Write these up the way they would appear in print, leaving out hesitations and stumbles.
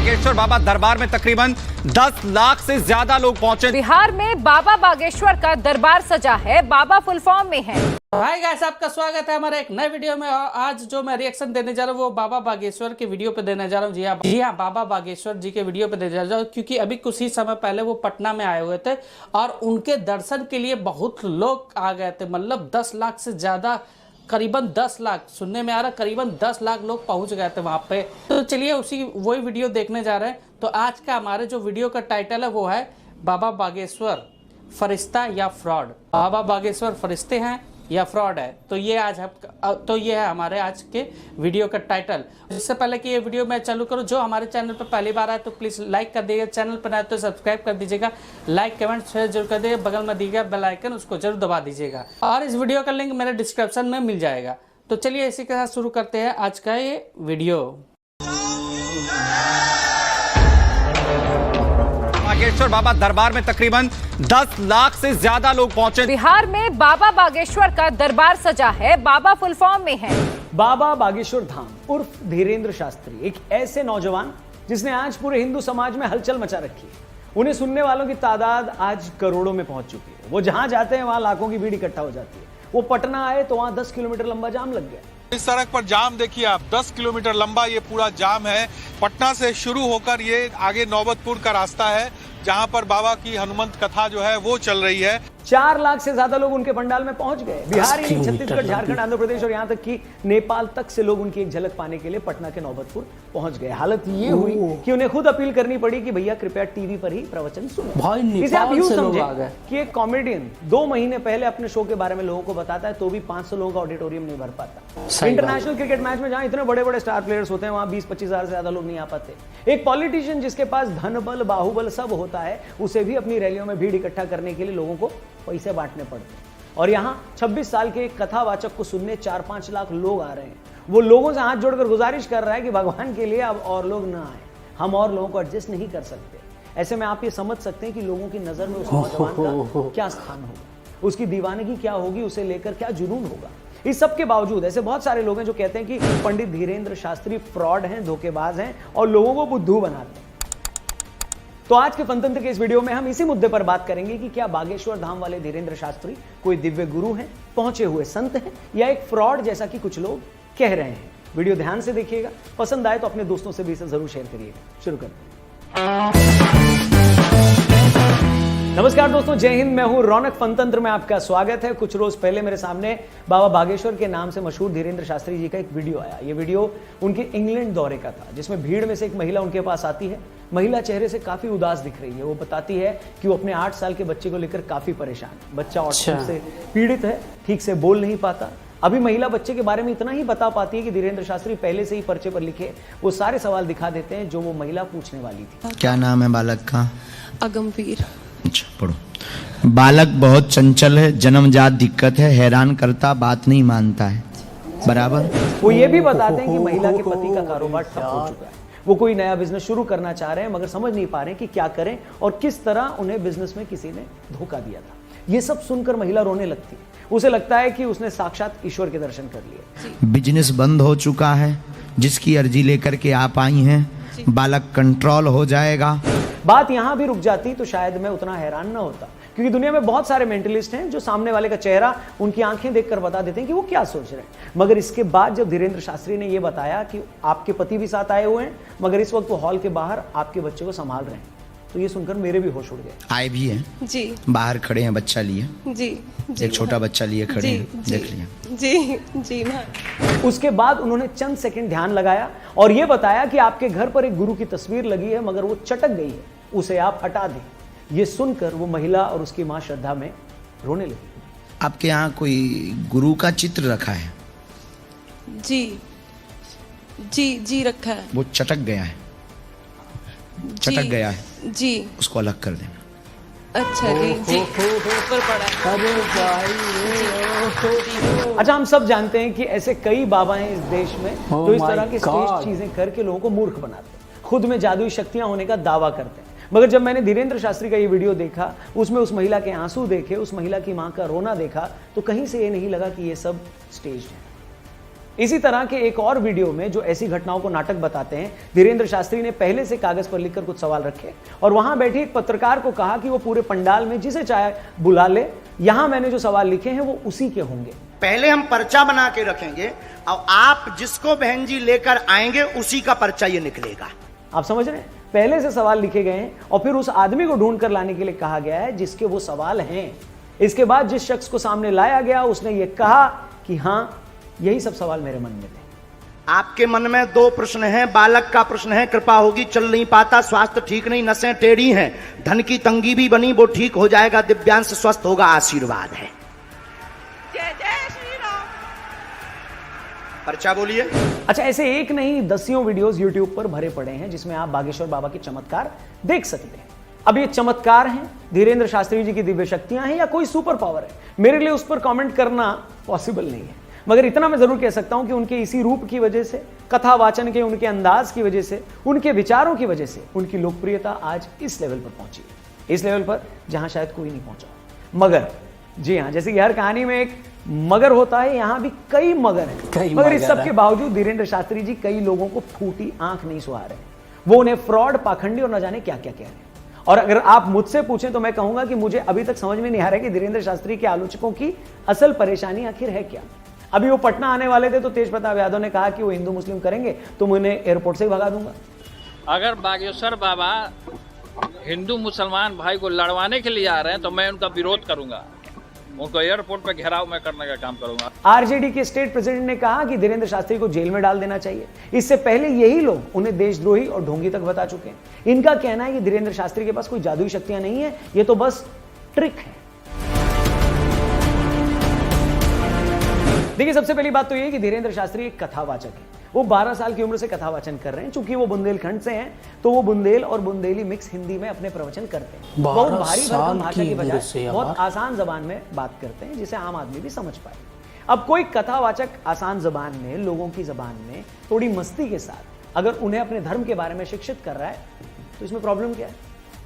बागेश्वर बाबा दरबार में तकरीबन 10 लाख से ज्यादा लोग पहुंचे। बिहार में बाबा बागेश्वर का दरबार सजा है, बाबा फुल फॉर्म में है। हाय गाइस, आपका स्वागत है हमारे एक नए वीडियो में। आज जो मैं रिएक्शन देने जा रहा हूँ वो बाबा बागेश्वर के वीडियो पे देने जा रहा हूँ। जी हाँ, बाबा बागेश्वर जी के वीडियो पे देने जा रहा हूँ, क्योंकि अभी कुछ ही समय पहले वो पटना में आए हुए थे और उनके दर्शन के लिए बहुत लोग आ गए थे। मतलब 10 लाख से ज्यादा, करीबन 10 लाख सुनने में आ रहा, करीबन 10 लाख लोग पहुंच गए थे वहां पे। तो चलिए वही वीडियो देखने जा रहे हैं। तो आज का हमारे जो वीडियो का टाइटल है वो है बाबा बागेश्वर फरिश्ता या फ्रॉड। बाबा बागेश्वर फरिश्ते हैं या फ्रॉड है, तो ये है हमारे आज के वीडियो का टाइटल। इससे पहले कि ये वीडियो मैं चालू करूं, जो हमारे चैनल पर पहली बार आए तो प्लीज लाइक कर दीजिएगा, चैनल पर आए तो सब्सक्राइब कर दीजिएगा, लाइक कमेंट शेयर जरूर कर दीजिएगा, बगल में दिएगा बेल आइकन उसको जरूर दबा दीजिएगा और इस वीडियो का लिंक मेरे डिस्क्रिप्शन में मिल जाएगा। तो चलिए इसी के साथ शुरू करते हैं आज का ये वीडियो। बागेश्वर बाबा दरबार में तकरीबन 10 लाख से ज्यादा लोग पहुंचे। बिहार में बाबा बागेश्वर का दरबार सजा है, बाबा फुल फॉर्म में है। बाबा बागेश्वर धाम उर्फ धीरेंद्र शास्त्री एक ऐसे नौजवान जिसने आज पूरे हिंदू समाज में हलचल मचा रखी है। उन्हें सुनने वालों की तादाद आज करोड़ों में पहुंच चुकी है। वो जहां जाते हैं वहां लाखों की भीड़ इकट्ठा हो जाती है। वो पटना आए तो वहां 10 किलोमीटर लंबा जाम लग गया। इस सड़क पर जाम देखिए आप, 10 किलोमीटर लंबा ये पूरा जाम है। पटना से शुरू होकर ये आगे नौबतपुर का रास्ता है, जहां पर बाबा की हनुमंत कथा जो है वो चल रही है। 4 लाख से ज्यादा लोग उनके पंडाल में पहुंच गए। बिहार, छत्तीसगढ़, झारखंड, आंध्र प्रदेश और यहां तक कि नेपाल तक से लोग उनकी एक झलक पाने के लिए पटना के नौबतपुर पहुंच गए। हालत ये हुई कि उन्हें खुद अपील करनी पड़ी कि भैया कृपया टीवी पर ही प्रवचन सुनो। इसे आप यूं समझे कि एक कॉमेडियन 2 महीने पहले अपने शो के बारे में लोगों को बताता है तो भी 500 लोगों का ऑडिटोरियम नहीं भर पाता। इंटरनेशनल क्रिकेट मैच में जहां इतने बड़े बड़े स्टार प्लेयर्स होते हैं वहां 20-25 हजार से ज्यादा लोग नहीं आ पाते। एक पॉलिटिशियन जिसके पास धन बल बाहुबल सब होता है, उसे भी अपनी रैलियों में भीड़ इकट्ठा करने के लिए लोगों को पैसे बांटने पड़ते हैं। और यहां 26 साल के एक कथावाचक को सुनने 4-5 लाख लोग आ रहे हैं। वो लोगों से हाथ जोड़कर गुजारिश कर रहा है कि भगवान के लिए अब और लोग ना आए, हम और लोगों को एडजस्ट नहीं कर सकते। ऐसे में आप ये समझ सकते हैं कि लोगों की नजर में उस नौजवान का क्या स्थान होगा, उसकी दीवानगी क्या होगी, उसे लेकर क्या जुनून होगा। इस सब के बावजूद ऐसे बहुत सारे लोग हैं जो कहते हैं कि पंडित धीरेंद्र शास्त्री फ्रॉड हैं, धोखेबाज हैं और लोगों को बुद्धू बनाते हैं। तो आज के फनतंत्र के इस वीडियो में हम इसी मुद्दे पर बात करेंगे कि क्या बागेश्वर धाम वाले धीरेंद्र शास्त्री कोई दिव्य गुरु हैं, पहुंचे हुए संत हैं या एक फ्रॉड जैसा कि कुछ लोग कह रहे हैं। वीडियो ध्यान से देखिएगा, पसंद आए तो अपने दोस्तों से भी इसे जरूर शेयर करिएगा। शुरू करते हैं। नमस्कार दोस्तों, जय हिंद। मैं हूं रौनक। फनतंत्र में आपका स्वागत है। कुछ रोज पहले मेरे सामने बाबा बागेश्वर के नाम से मशहूर धीरेंद्र शास्त्री जी का एक वीडियो आया। ये वीडियो उनके इंग्लैंड दौरे का था, जिसमें भीड़ में से एक महिला उनके पास आती है। महिला चेहरे से काफी उदास दिख रही है। वो बताती है कि वो अपने 8 साल के बच्चे को लेकर काफी परेशान है। बच्चा ऑटिज्म से पीड़ित है, ठीक से बोल नहीं पाता। अभी महिला बच्चे के बारे में इतना ही बता पाती है कि धीरेंद्र शास्त्री पहले से ही पर्चे पर लिखे वो सारे सवाल दिखा देते हैं जो वो महिला पूछने वाली थी। क्या नाम है बालक का? अगमवीर। अच्छा, पढ़ो। बालक बहुत चंचल है, जन्मजात दिक्कत है, हैरान करता, बात नहीं मानता है। बराबर। वो ये भी बताते हैं कि महिला के पति का कारोबार ठप हो चुका है। वो कोई नया बिजनेस शुरू करना चाह रहे हैं मगर समझ नहीं पा रहे हैं कि क्या करें और किस तरह उन्हें बिजनेस में किसी ने धोखा दिया था। ये सब सुनकर महिला रोने लगती है। उसे लगता है कि उसने साक्षात ईश्वर के दर्शन कर लिए। बिजनेस बंद हो चुका है, जिसकी अर्जी लेकर के आप आई हैं, बालक कंट्रोल हो जाएगा। बात यहां भी रुक जाती तो शायद मैं उतना हैरान ना होता, क्योंकि दुनिया में बहुत सारे मेंटलिस्ट हैं जो सामने वाले का चेहरा, उनकी आंखें देखकर बता देते हैं कि वो क्या सोच रहे हैं। मगर इसके बाद जब धीरेंद्र शास्त्री ने यह बताया कि आपके पति भी साथ आए हुए हैं मगर इस वक्त वो हॉल के बाहर आपके बच्चे को संभाल रहे हैं, तो ये सुनकर मेरे भी होश उड़ गए। आए भी हैं जी, बाहर खड़े हैं, बच्चा लिए जी, एक छोटा बच्चा लिए खड़े हैं, देख लिया। जी जी हाँ। उसके बाद उन्होंने चंद सेकंड ध्यान लगाया और यह बताया कि आपके घर पर एक गुरु की तस्वीर लगी है मगर वो चटक गई है, उसे आप हटा दें। ये सुनकर वो महिला और उसकी मां श्रद्धा में रोने लगी। आपके यहाँ कोई गुरु का चित्र रखा है? जी जी जी रखा है। वो चटक गया है, चटक गया है जी, उसको अलग कर देना। अच्छा जी जी, ऊपर पड़ा है। अच्छा, हम सब जानते हैं कि ऐसे कई बाबा हैं इस देश में जो इस तरह की स्टेज चीजें करके लोगों को मूर्ख बनाते हैं, खुद में जादुई शक्तियां होने का दावा करते हैं। मगर जब मैंने धीरेंद्र शास्त्री का ये वीडियो देखा, उसमें उस महिला के आंसू देखे, उस महिला की मां का रोना देखा, तो कहीं से ये नहीं लगा कि ये सब स्टेज है। इसी तरह के एक और वीडियो में जो ऐसी घटनाओं को नाटक बताते हैं, धीरेंद्र शास्त्री ने पहले से कागज पर लिखकर कुछ सवाल रखे और वहां बैठी एक पत्रकार को कहा कि वो पूरे पंडाल में जिसे चाहे बुला ले, यहां मैंने जो सवाल लिखे हैं वो उसी के होंगे। पहले हम पर्चा बना के रखेंगे और आप जिसको बहन जी लेकर आएंगे उसी का पर्चा ये निकलेगा। आप समझ रहे हैं? पहले से सवाल लिखे गए हैं और फिर उस आदमी को ढूंढ कर लाने के लिए कहा गया है जिसके वो सवाल हैं। इसके बाद जिस शख्स को सामने लाया गया उसने ये कहा कि हां, यही सब सवाल मेरे मन में थे। आपके मन में दो प्रश्न हैं। बालक का प्रश्न है, कृपा होगी, चल नहीं पाता, स्वास्थ्य ठीक नहीं, नसें टेढ़ी हैं, धन की तंगी भी बनी, वो ठीक हो जाएगा, दिव्यांश स्वस्थ होगा, आशीर्वाद है। पर्चा बोलिए। अच्छा, ऐसे एक नहीं दसियों वीडियोस यूट्यूब पर भरे पड़े हैं जिसमें आप बागेश्वर बाबा के चमत्कार देख सकते हैं। अब ये चमत्कार हैं, धीरेंद्र शास्त्री जी की दिव्य शक्तियां हैं या कोई सुपर पावर है, मेरे लिए उस पर कमेंट करना पॉसिबल नहीं है। मगर इतना मैं जरूर कह सकता हूं कि उनके इसी रूप की वजह से, कथा वाचन के उनके अंदाज की वजह से, उनके विचारों की वजह से उनकी लोकप्रियता आज इस लेवल पर पहुंची है, इस लेवल पर जहां शायद कोई नहीं पहुंचा। मगर जी हां, जैसे कि हर कहानी में एक मगर होता है, यहां भी कई मगर हैं। मगर इस सब के बावजूद धीरेंद्र शास्त्री जी कई लोगों को फूटी आंख नहीं सुहा रहे। वो उन्हें फ्रॉड, पाखंडी और न जाने क्या क्या कह रहे हैं। और अगर आप मुझसे पूछें तो मैं कहूंगा कि मुझे अभी तक समझ में नहीं आ रहा है कि धीरेंद्र शास्त्री के आलोचकों की असल परेशानी आखिर है क्या। अभी वो पटना आने वाले थे तो तेज प्रताप यादव ने कहा कि वो हिंदू मुस्लिम करेंगे तो मैं उन्हें एयरपोर्ट से ही भगा दूंगा। अगर बागेश्वर बाबा हिंदू मुसलमान भाई को लड़वाने के लिए आ रहे हैं तो मैं उनका विरोध करूंगा, उनको एयरपोर्ट पर घेराव में करने का काम करूंगा। आरजेडी के स्टेट प्रेसिडेंट ने कहा कि धीरेंद्र शास्त्री को जेल में डाल देना चाहिए। इससे पहले यही लोग उन्हें देशद्रोही और ढोंगी तक बता चुके हैं। इनका कहना है कि धीरेंद्र शास्त्री के पास कोई जादुई शक्तियां नहीं है, ये तो बस ट्रिक है। देखिए, सबसे पहली बात तो ये कि धीरेंद्र शास्त्री एक कथावाचक है। वो 12 साल की उम्र से कथा वाचन कर रहे हैं। चूंकि वो बुंदेलखंड से हैं तो वो बुंदेल और बुंदेली मिक्स हिंदी में अपने प्रवचन करते हैं। बहुत भारी भरकम भाषा की बजाय बहुत आसान जबान में बात करते हैं जिसे आम आदमी भी समझ पाए। अब कोई कथावाचक आसान जबान में, लोगों की जबान में थोड़ी मस्ती के साथ अगर उन्हें अपने धर्म के बारे में शिक्षित कर रहा है तो इसमें प्रॉब्लम क्या है?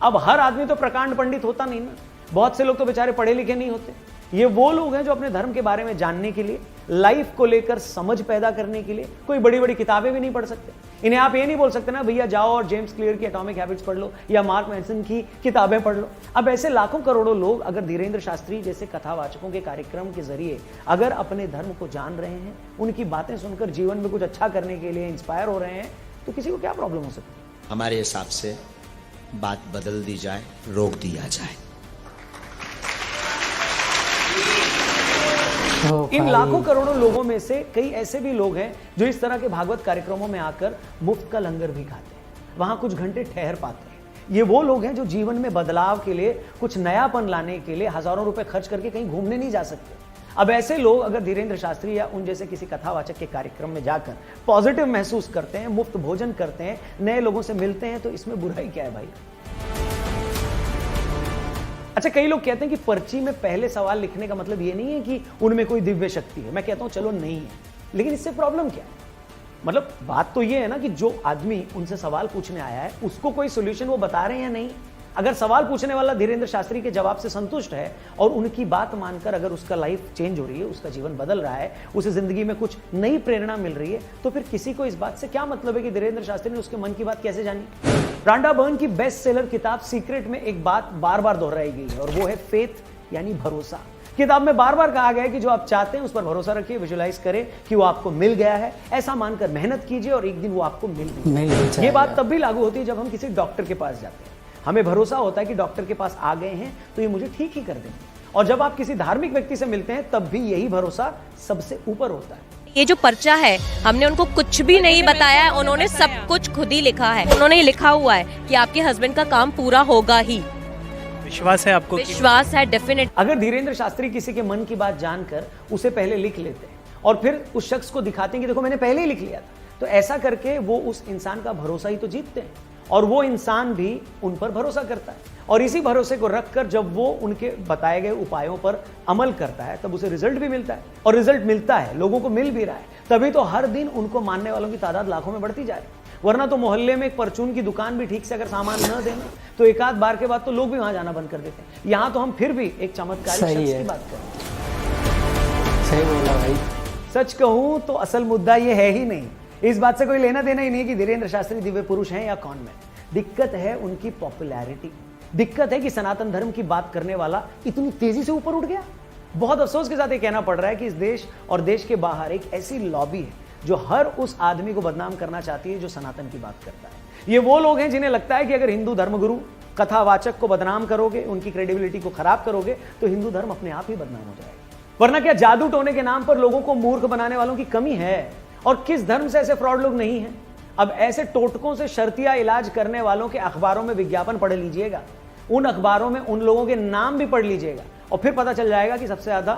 अब हर आदमी तो प्रकांड पंडित होता नहीं ना। बहुत से लोग तो बेचारे पढ़े लिखे नहीं होते। ये वो लोग हैं जो अपने धर्म के बारे में जानने के लिए, लाइफ को लेकर समझ पैदा करने के लिए कोई बड़ी बड़ी किताबें भी नहीं पढ़ सकते। इन्हें आप ये नहीं बोल सकते ना, भैया जाओ और जेम्स क्लियर की एटॉमिक हैबिट्स पढ़ लो या मार्क मैनसन की किताबें पढ़ लो। अब ऐसे लाखों करोड़ों लोग अगर धीरेंद्र शास्त्री जैसे कथावाचकों के कार्यक्रम के जरिए अगर अपने धर्म को जान रहे हैं, उनकी बातें सुनकर जीवन में कुछ अच्छा करने के लिए इंस्पायर हो रहे हैं, तो किसी को क्या प्रॉब्लम हो सकती है? हमारे हिसाब से बात बदल दी जाए, रोक दिया जाए। इन लाखों करोड़ों लोगों में से कई ऐसे भी लोग हैं जो इस तरह के भागवत कार्यक्रमों में आकर मुफ्त का लंगर भी खाते हैं, वहां कुछ घंटे ठहर पाते हैं। ये वो लोग हैं जो जीवन में बदलाव के लिए, कुछ नयापन लाने के लिए हजारों रुपए खर्च करके कहीं घूमने नहीं जा सकते। अब ऐसे लोग अगर धीरेंद्र शास्त्री या उन जैसे किसी कथावाचक के कार्यक्रम में जाकर पॉजिटिव महसूस करते हैं, मुफ्त भोजन करते हैं, नए लोगों से मिलते हैं, तो इसमें बुराई क्या है भाई? अच्छा, कई लोग कहते हैं कि पर्ची में पहले सवाल लिखने का मतलब ये नहीं है कि उनमें कोई दिव्य शक्ति है। मैं कहता हूं चलो नहीं है, लेकिन इससे प्रॉब्लम क्या है? मतलब बात तो ये है ना कि जो आदमी उनसे सवाल पूछने आया है उसको कोई सोल्यूशन वो बता रहे हैं या नहीं। अगर सवाल पूछने वाला धीरेंद्र शास्त्री के जवाब से संतुष्ट है और उनकी बात मानकर अगर उसका लाइफ चेंज हो रही है, उसका जीवन बदल रहा है, उसे जिंदगी में कुछ नई प्रेरणा मिल रही है, तो फिर किसी को इस बात से क्या मतलब है कि धीरेंद्र शास्त्री ने उसके मन की बात कैसे जानी? रांडा बर्न की बेस्ट सेलर किताब सीक्रेट में एक बात बार बार दोहराई गई है और वो है फेथ यानी भरोसा। किताब में बार बार कहा गया है कि जो आप चाहते हैं उस पर भरोसा रखिए, विजुलाइज करें कि वो आपको मिल गया है, ऐसा मानकर मेहनत कीजिए और एक दिन वो आपको मिल गई। ये बात तब भी लागू होती है जब हम किसी डॉक्टर के पास जाते हैं। हमें भरोसा होता है कि डॉक्टर के पास आ गए हैं तो ये मुझे ठीक ही कर देंगे। और जब आप किसी धार्मिक व्यक्ति से मिलते हैं तब भी यही भरोसा सबसे ऊपर होता है। ये जो पर्चा है, हमने उनको कुछ भी नहीं बताया है, उन्होंने सब कुछ खुद ही लिखा है। उन्होंने लिखा हुआ है कि आपके हस्बैंड का काम पूरा होगा ही। विश्वास है आपको? विश्वास है, डेफिनेट। अगर धीरेंद्र शास्त्री किसी के मन की बात जानकर उसे पहले लिख लेते हैं और फिर उस शख्स को दिखाते हैं कि देखो मैंने पहले ही लिख लिया था, तो ऐसा करके वो उस इंसान का भरोसा ही तो जीतते हैं और वो इंसान भी उन पर भरोसा करता है। और इसी भरोसे को रखकर जब वो उनके बताए गए उपायों पर अमल करता है तब उसे रिजल्ट भी मिलता है। और रिजल्ट मिलता है, लोगों को मिल भी रहा है, तभी तो हर दिन उनको मानने वालों की तादाद लाखों में बढ़ती जा रही है। वरना तो मोहल्ले में एक परचून की दुकान भी ठीक से अगर सामान न देना तो एक आध बार के बाद तो लोग भी वहां जाना बंद कर देते हैं। यहां तो हम फिर भी एक चमत्कारी शख्स की बात करें। सही बोला भाई। सच कहूं तो असल मुद्दा ये है ही नहीं, इस बात से कोई लेना देना ही नहीं कि धीरेन्द्र शास्त्री दिव्य पुरुष हैं या कौन में। दिक्कत है उनकी पॉपुलैरिटी। दिक्कत है कि सनातन धर्म की बात करने वाला इतनी तेजी से ऊपर उठ गया। बहुत अफसोस के साथ ये कहना पड़ रहा है कि इस देश और देश के बाहर एक ऐसी लॉबी है जो हर उस आदमी को बदनाम करना चाहती है जो सनातन की बात करता है। ये वो लोग हैं जिन्हें लगता है कि अगर हिंदू धर्मगुरु कथावाचक को बदनाम करोगे, उनकी क्रेडिबिलिटी को खराब करोगे, तो हिंदू धर्म अपने आप ही बदनाम हो जाएगा। वरना क्या जादू टोने के नाम पर लोगों को मूर्ख बनाने वालों की कमी है? और किस धर्म से ऐसे फ्रॉड लोग नहीं हैं? अब ऐसे टोटकों से शर्तिया इलाज करने वालों के अखबारों में विज्ञापन पढ़ लीजिएगा, उन अखबारों में उन लोगों के नाम भी पढ़ लीजिएगा, और फिर पता चल जाएगा कि सबसे ज्यादा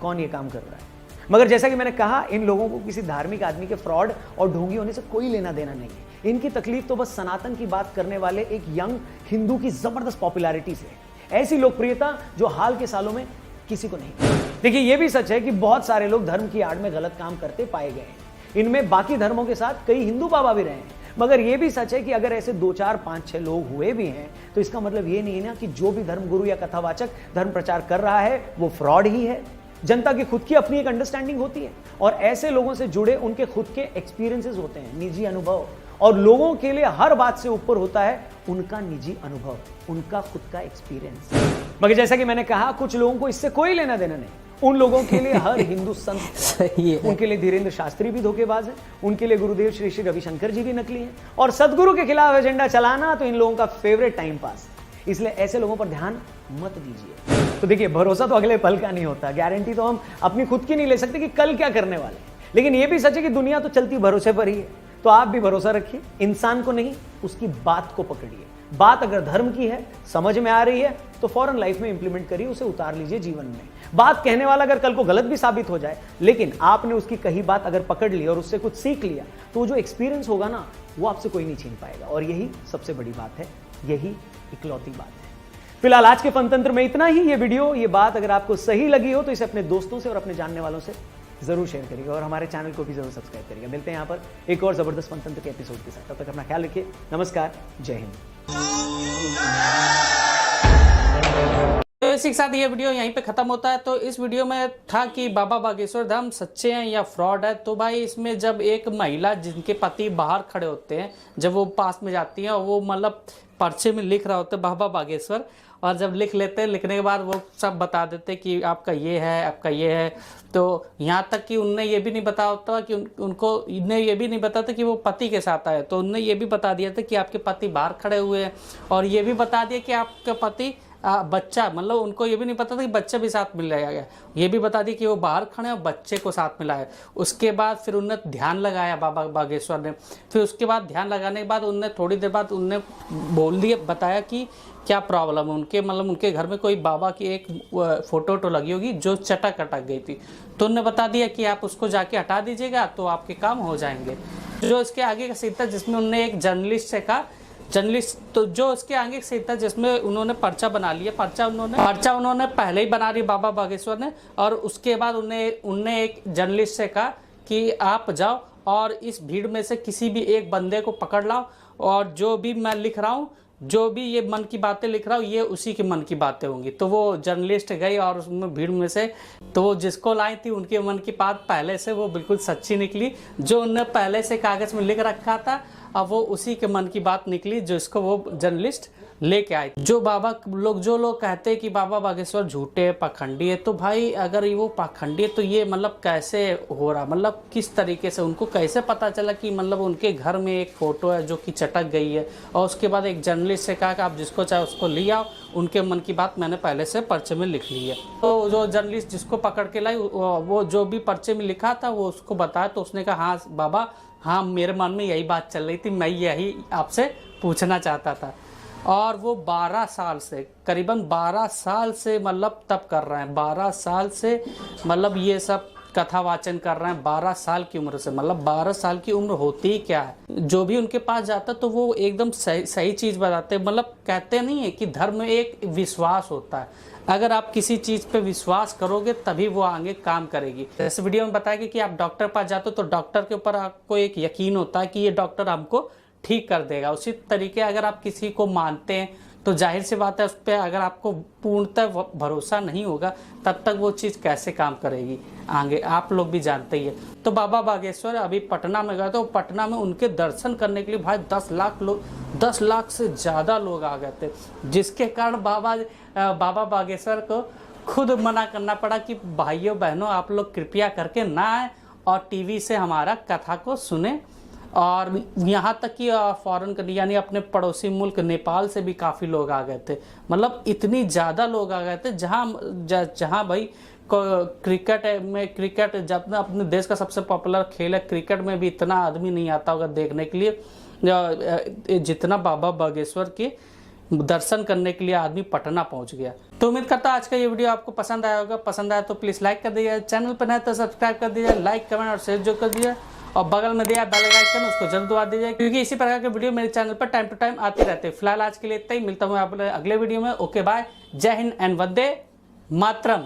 कौन ये काम कर रहा है। मगर जैसा कि मैंने कहा, इन लोगों को किसी धार्मिक आदमी के फ्रॉड और ढोंगी होने से कोई लेना देना नहीं है। इनकी तकलीफ तो बस सनातन की बात करने वाले एक यंग हिंदू की जबरदस्त पॉपुलैरिटी से है। ऐसी लोकप्रियता जो हाल के सालों में किसी को नहीं। देखिए, यह भी सच है कि बहुत सारे लोग धर्म की आड़ में गलत काम करते पाए गए हैं। इनमें बाकी धर्मों के साथ कई हिंदू बाबा भी रहे हैं। मगर यह भी सच है कि अगर ऐसे 2, 4, 5, 6 लोग हुए भी हैं तो इसका मतलब यह नहीं है ना कि जो भी धर्मगुरु या कथावाचक धर्म प्रचार कर रहा है वो फ्रॉड ही है। जनता की खुद की अपनी एक अंडरस्टैंडिंग होती है, और ऐसे लोगों से जुड़े उनके खुद के एक्सपीरियंसेस होते हैं, निजी अनुभव। और लोगों के लिए हर बात से ऊपर होता है उनका निजी अनुभव, उनका खुद का एक्सपीरियंस। मगर जैसा कि मैंने कहा, कुछ लोगों को इससे कोई लेना देना नहीं। उन लोगों के लिए हर हिंदू संत सही है। उनके लिए धीरेन्द्र शास्त्री भी धोखेबाज है, उनके लिए गुरुदेव श्री श्री रविशंकर जी भी नकली हैं, और सदगुरु के खिलाफ एजेंडा चलाना तो इन लोगों का फेवरेट टाइम पास। इसलिए ऐसे लोगों पर ध्यान मत दीजिए। तो देखिए, भरोसा तो अगले पल का नहीं होता, गारंटी तो हम अपनी खुद की नहीं ले सकते कि कल क्या करने वाले। लेकिन यह भी सच है कि दुनिया तो चलती भरोसे पर ही है। तो आप भी भरोसा रखिए, इंसान को नहीं, उसकी बात को पकड़िए। बात अगर धर्म की है, समझ में आ रही है, तो फौरन लाइफ में इंप्लीमेंट करिए, उसे उतार लीजिए जीवन में। बात कहने वाला अगर कल को गलत भी साबित हो जाए, लेकिन आपने उसकी कही बात अगर पकड़ ली और उससे कुछ सीख लिया, तो जो एक्सपीरियंस होगा ना, वो आपसे कोई नहीं छीन पाएगा। और यही सबसे बड़ी बात है, यही इकलौती बात है। फिलहाल आज के फनतंत्र में इतना ही। ये वीडियो, ये बात अगर आपको सही लगी हो तो इसे अपने दोस्तों से और अपने जानने वालों से जरूर शेयर करिएगा, और हमारे चैनल को भी जरूर सब्सक्राइब करिएगा। मिलते हैं यहाँ पर एक और जबरदस्त फनतंत्र के एपिसोड के साथ। तब तक अपना ख्याल रखिए। नमस्कार, जय हिंद। तो इसी के साथ ये वीडियो यहीं पे खत्म होता है। तो इस वीडियो में था कि बाबा बागेश्वर धाम सच्चे हैं या फ्रॉड है। तो भाई, इसमें जब एक महिला जिनके पति बाहर खड़े होते हैं, जब वो पास में जाती हैं और वो मतलब पर्चे में लिख रहा होता है बाबा बागेश्वर, और जब लिख लेते हैं, लिखने के बाद वो सब बता देते कि आपका ये है, आपका ये है। तो यहाँ तक कि उनने ये भी नहीं बताया होता कि उनको इन्हें ये भी नहीं पता था कि वो पति के साथ आए। तो उनने ये भी बता दिया था कि आपके पति बाहर खड़े हुए हैं, और ये भी बता दिया कि आपका पति बच्चा, मतलब उनको ये भी नहीं पता था कि बच्चा भी साथ मिलाया गया। ये भी बता दिया कि वो बाहर खड़े हैं और बच्चे को साथ मिलाया। उसके बाद फिर उनने ध्यान लगाया बाबा बागेश्वर ने। फिर उसके बाद ध्यान लगाने के बाद उनने थोड़ी देर बाद उनने बोल दिया, बताया कि क्या प्रॉब्लम है उनके, मतलब उनके घर में कोई बाबा की एक फोटो लगी होगी जो चटक अटक गई थी। तो उनने बता दिया कि आप उसको जाके हटा दीजिएगा तो आपके काम हो जाएंगे। जो इसके आगे का सीन था, जिसमें उनने एक जर्नलिस्ट से कहा, जर्नलिस्ट तो जो इसके आगे से था, जिसमें उन्होंने पर्चा बना लिया। पर्चा उन्होंने पहले ही बना ली बाबा बागेश्वर ने, और उसके बाद उनने एक जर्नलिस्ट से कहा कि आप जाओ और इस भीड़ में से किसी भी एक बंदे को पकड़ लाओ, और जो भी मैं लिख रहा हूँ, जो भी ये मन की बातें लिख रहा हूँ, ये उसी की मन की बातें होंगी। तो वो जर्नलिस्ट गई और उसमें भीड़ में से तो वो जिसको लाई थी, उनके मन की बात पहले से वो बिल्कुल सच्ची निकली। जो उनने पहले से कागज में लिख रखा था, अब वो उसी के मन की बात निकली जिसको वो जर्नलिस्ट लेके आए। जो लोग कहते हैं कि बाबा बागेश्वर झूठे पाखंडी है, तो भाई अगर वो पाखंडी है तो ये मतलब कैसे हो रहा, मतलब किस तरीके से उनको कैसे पता चला कि मतलब उनके घर में एक फोटो है जो कि चटक गई है, और उसके बाद एक जर्नलिस्ट से कहा कि आप जिसको चाहे उसको ले आओ, उनके मन की बात मैंने पहले से पर्चे में लिख ली है। तो जो जर्नलिस्ट जिसको पकड़ के लाई, वो जो भी पर्चे में लिखा था वो उसको बताया। तो उसने कहा, हाँ बाबा, हाँ मेरे मन में यही बात चल रही थी, मैं यही आपसे पूछना चाहता था। और वो 12 साल से, करीबन 12 साल से मतलब तप कर रहे हैं, 12 साल से मतलब ये सब कथा वाचन कर रहे हैं 12 साल की उम्र से। मतलब 12 साल की उम्र होती ही क्या है। जो भी उनके पास जाता तो वो एकदम सही चीज़ बताते। मतलब कहते नहीं है कि धर्म में एक विश्वास होता है, अगर आप किसी चीज़ पे विश्वास करोगे तभी वो आगे काम करेगी। इस वीडियो में बताया कि आप डॉक्टर पास जाते हो तो डॉक्टर के ऊपर आपको एक यकीन होता है कि ये डॉक्टर हमको ठीक कर देगा। उसी तरीके अगर आप किसी को मानते हैं तो जाहिर सी बात है उस पर अगर आपको पूर्णतः भरोसा नहीं होगा तब तक वो चीज़ कैसे काम करेगी आगे, आप लोग भी जानते ही है। तो बाबा बागेश्वर अभी पटना में गए तो पटना में उनके दर्शन करने के लिए भाई 10 लाख से ज़्यादा लोग आ गए थे, जिसके कारण बाबा बागेश्वर को खुद मना करना पड़ा कि भाइयों बहनों आप लोग कृपया करके ना आए और टीवी से हमारा कथा को सुने। और यहाँ तक कि फॉरेन कंट्री यानी अपने पड़ोसी मुल्क नेपाल से भी काफ़ी लोग आ गए थे। मतलब इतनी ज़्यादा लोग आ गए थे जहाँ भाई क्रिकेट जब अपने देश का सबसे पॉपुलर खेल है, क्रिकेट में भी इतना आदमी नहीं आता होगा देखने के लिए जितना बाबा बागेश्वर के दर्शन करने के लिए आदमी पटना पहुंच गया। तो उम्मीद करता हूं आज का ये वीडियो आपको पसंद आया होगा। पसंद आया तो प्लीज़ लाइक कर दीजिए, चैनल पर नए तो सब्सक्राइब कर दीजिए, लाइक कमेंट और शेयर जो कर दीजिए और बगल में दिया बेल आइकन उसको जरूर दबा दीजिए, क्योंकि इसी प्रकार के वीडियो मेरे चैनल पर टाइम टू टाइम आते रहते हैं। फिलहाल आज के लिए इतना ही, मिलता हूँ आप अगले वीडियो में। ओके बाय, जय हिंद एंड वंदे मातरम।